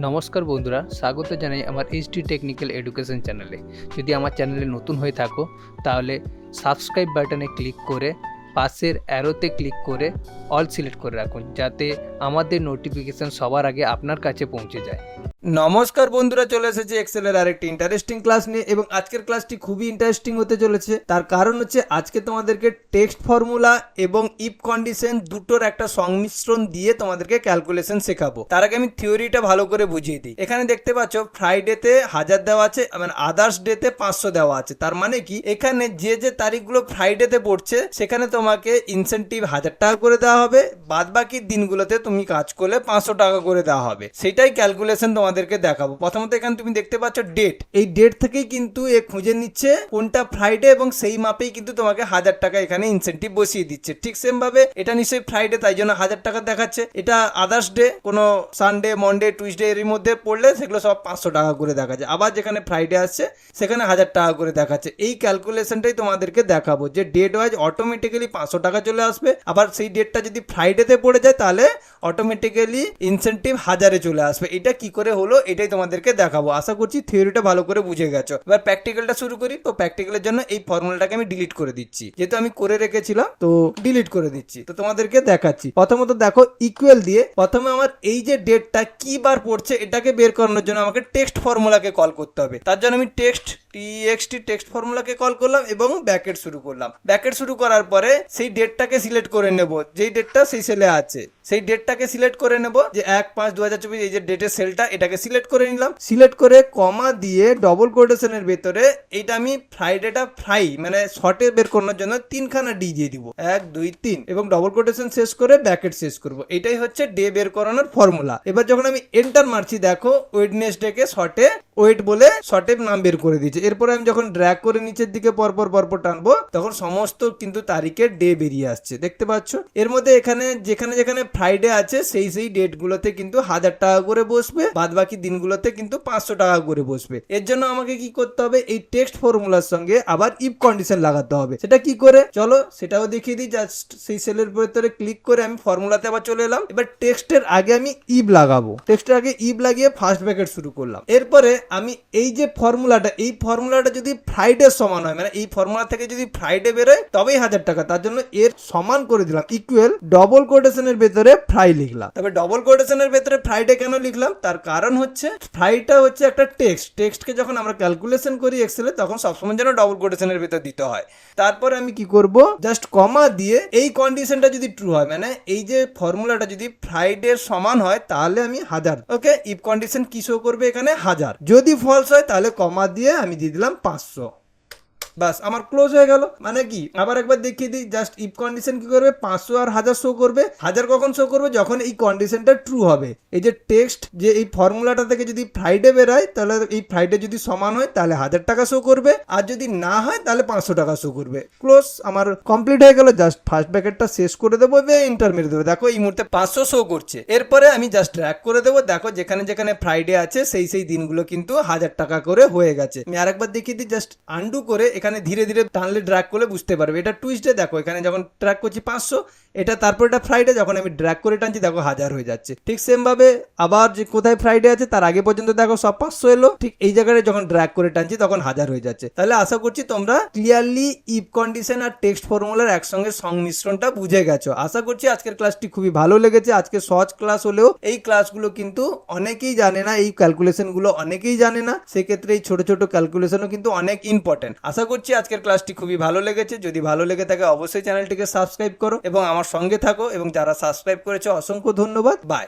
নমস্কার বন্ধুরা, স্বাগত জানাই আমার এইচডি টেকনিক্যাল এডুকেশন চ্যানেলে। যদি আমার চ্যানেলে নতুন হয়ে থাকো তাহলে সাবস্ক্রাইব বাটনে ক্লিক করে পাশের অ্যারোতে ক্লিক করে অল সিলেক্ট করে রাখুন, যাতে আমাদের নোটিফিকেশান সবার আগে আপনার কাছে পৌঁছে যায়। নমস্কার বন্ধুরা, চলে এসেছে এক্সেলের আরেকটি ইন্টারেস্টিং ক্লাস নিয়ে এবং আজকের ক্লাসটি খুবই ইন্টারেস্টিং হতে চলেছে। তার কারণ হচ্ছে আজকে তোমাদেরকে টেক্সট ফর্মুলা এবং ইফ কন্ডিশন দুটোর একটা সংমিশ্রণ দিয়ে তোমাদেরকে ক্যালকুলেশন শেখাবো। তার আগে আমি থিওরিটা ভালো করে বুঝিয়ে দিই। এখানে দেখতে পাচ্ছ ফ্রাইডেতে 1000 দেওয়া আছে, মানে আদার্স ডেতে 500 দেওয়া আছে। তার মানে কি, এখানে যে যে তারিখগুলো ফ্রাইডেতে পড়ছে সেখানে তোমাকে ইনসেন্টিভ 1000 টাকা করে দেওয়া হবে, বাদ বাকি দিনগুলোতে তুমি কাজ করলে 500 টাকা করে দেওয়া হবে। সেটাই ক্যালকুলেশন তোমাদেরকে দেখাবো। প্রথমত এখানে তুমি দেখতে পাচ্ছ ডেট, এই ডেট থেকেই কিন্তু এ খুঁজে নিচ্ছে কোনটা ফ্রাইডে এবং সেই মাপেই কিন্তু তোমাকে 1000 টাকা এখানে ইনসেন্টিভ বসিয়ে দিচ্ছে। ঠিক সেম ভাবে এটা নিশ্চয়ই ফ্রাইডে, তাই জন্য 1000 টাকা দেখাচ্ছে। এটা আদার্স ডে, কোনো সানডে, মন্ডে, টুইসডে এর মধ্যে পড়লে সেগুলো সব 500 টাকা করে দেখাচ্ছে। আবার যেখানে ফ্রাইডে আসছে সেখানে 1000 টাকা করে দেখাচ্ছে। এই ক্যালকুলেশনটাই তোমাদেরকে দেখাবো যে ডেট ওয়াইজ অটোমেটিক্যালি 500 টাকা চলে আসবে। আবার সেই ডেটটা যদি ফ্রাইডেতে পড়ে যায় তাহলে অটোমেটিক্যালি ইনসেন্টিভ 1000-এ চলে আসবে। এটা কি করে হলো এটাই তোমাদেরকে দেখাবো। আশা করছি থিওরিটা ভালো করে বুঝে গেছো। এবার প্র্যাকটিক্যালটা শুরু করি। তো প্র্যাকটিক্যালের জন্য এই ফর্মুলাটাকে আমি ডিলিট করে দিচ্ছি, যেহেতু আমি করে রেখেছিলাম তো ডিলিট করে দিচ্ছি। তো তোমাদেরকে দেখাচ্ছি। প্রথমত দেখো ইকুয়াল দিয়ে প্রথমে আমার এই যে ডেটটা কি বার পড়ছে এটাকে বের করানোর জন্য আমাকে টেক্সট ফর্মুলাকে কল করতে হবে। তার জন্য আমি টেক্সট ফর্মুলাকে কল করলাম এবং ব্র্যাকেট শুরু করলাম। ব্র্যাকেট শুরু করার পরে সেই ডেটটাকে সিলেক্ট করে নেব, যেই ডেটটা সেই সেলে আছে সেই ডেটটাকে সিলেক্ট করে নেব, যে 1/5/2024 এই যে ডেটের সেলটা, এটাকে সিলেক্ট করে নিলাম। সিলেক্ট করে কমা দিয়ে ডবল কোটেশনের ভেতরে এইটা আমি ফ্রাইডেটা মানে শর্টে বের করানোর জন্য 3খানা ডি দিয়ে দিব, 1 2 3 এবং ডবল কোটেশন শেষ করে ব্র্যাকেট শেষ করব। এটাই হচ্ছে ডে বের করানোর ফর্মুলা। এবার যখন আমি এন্টার মারছি দেখো ওয়েডনেসডেকে শর্টে ওয়েট বলে শর্টে নাম বের করে দিয়েছে। এরপরে আমি যখন ড্র্যাগ করে নিচের দিকে পরপর টানবো তখন সমস্ত কিন্তু তারিখের ডে বেরিয়ে আসছে, দেখতে পাচ্ছ। এর মধ্যে এখানে যেখানে ফ্রাইডে আছে সেই ডেটগুলোতে কিন্তু 1000 টাকা করে বসবে, বাদ বাকি দিনগুলোতে কিন্তু 500 টাকা করে বসবে। এর জন্য আমাকে কি করতে হবে, এই টেক্সট ফর্মুলার সঙ্গে আবার ইফ কন্ডিশন লাগাতে হবে। সেটা কি করে চলো সেটাও দেখিয়ে দিই। জাস্ট সেই সেলের ভেতরে ক্লিক করে আমি ফর্মুলাতে আবার চলে এলাম। এবার টেক্সটের আগে আমি ইফ লাগাবো, টেক্সটের আগে ইফ লাগিয়ে ফার্স্ট ব্র্যাকেট শুরু করলাম। এরপরে আমি এই যে ফর্মুলাটা যদি ফ্রাইডে সমান হয়, মানে এই ফর্মুলা থেকে যদি ফ্রাইডে বেরোয় তবেই 1000 টাকা, তার জন্য এর সমান করে দিলাম ইকুয়াল ডবল কোটেশনের ভেতরে ফ্রাই লিখলাম। তবে ডবল কোটেশনের ভেতরে ফ্রাইডে কেন লিখলাম, তার কারণ হচ্ছে ফ্রাইটা হচ্ছে একটা টেক্সটকে যখন আমরা ক্যালকুলেশন করি এক্সেলে তখন সবসময় যেন ডবল কোটেশনের ভেতর দিতে হয়। তারপরে আমি কি করব, জাস্ট কমা দিয়ে এই কন্ডিশনটা যদি ট্রু হয়, মানে এই যে ফর্মুলাটা যদি ফ্রাইডের সমান হয় তাহলে আমি 1000, ওকে। ইফ কন্ডিশন কি শো করবে এখানে 1000, যদি ফলস হয় তাহলে কমা দিয়ে আমি দিয়ে দিলাম 500। বাস আমার ক্লোজ হয়ে গেল। মানে কি, আবার একবার দেখিয়ে দিই। জাস্ট ইফ কন্ডিশন কি করবে, 500 আর 1000 শো করবে। 1000 কখন শো করবে, যখন এই কন্ডিশনটা ট্রু হবে। এই যে টেক্সট যে এই ফর্মুলাটা থেকে যদি ফ্রাইডে বেরোয় তাহলে এই ফ্রাইডে যদি সমান হয় তাহলে 1000 টাকা শো করবে, আর যদি না হয় তাহলে 500 টাকা শো করবে। ক্লোজ, আমার কমপ্লিট হয়ে গেল। জাস্ট ফার্স্ট ব্র্যাকেটটা শেষ করে দেবো, এন্টার মেরে দেবো। দেখো এই মুহূর্তে 500 শো করছে। এরপরে আমি জাস্ট ড্র্যাগ করে দেবো। দেখো যেখানে ফ্রাইডে আছে সেই দিনগুলো কিন্তু 1000 টাকা করে হয়ে গেছে। আমি আরেকবার দেখিয়ে দিই। জাস্ট আন্ডু করে এখানে ধীরে ধীরে টানলে ড্র্যাগ করলে বুঝতে পারবে। এটা টুইসডে, দেখো এখানে যখন ট্র্যাক করছি 500, এটা তারপর এটা ফ্রাইডে, যখন আমি ড্র্যাগ করে টানছি দেখো 1000 হয়ে যাচ্ছে। ঠিক সেম ভাবে আবার যে কোথায় ফ্রাইডে আছে তার আগে পর্যন্ত দেখো সব 500 এলো। ঠিক এই জায়গায় যখন ড্র্যাগ করে টানছি তখন 1000 হয়ে যাচ্ছে। তাহলে আশা করছি তোমরা ক্লিয়ারলি ইফ কন্ডিশন আর টেক্সট ফর্মুলার একসঙ্গে সংমিশ্রণটা বুঝে গেছো। আশা করছি আজকের ক্লাসটি খুবই ভালো লেগেছে। আজকে সহজ ক্লাস হলেও এই ক্লাসগুলো কিন্তু অনেকেই জানে না, এই ক্যালকুলেশনগুলো অনেকেই জানে না। সেক্ষেত্রে এই ছোট ছোট ক্যালকুলেশনও কিন্তু অনেক ইম্পর্টেন্ট। আশা করছি আজকের ক্লাসটি খুবই ভালো লেগেছে। যদি ভালো লেগে থাকে অবশ্যই চ্যানেলটিকে সাবস্ক্রাইব করো এবং আমার সঙ্গে থাকো, এবং যারা সাবস্ক্রাইব করেছে অসংখ্য ধন্যবাদ। বাই।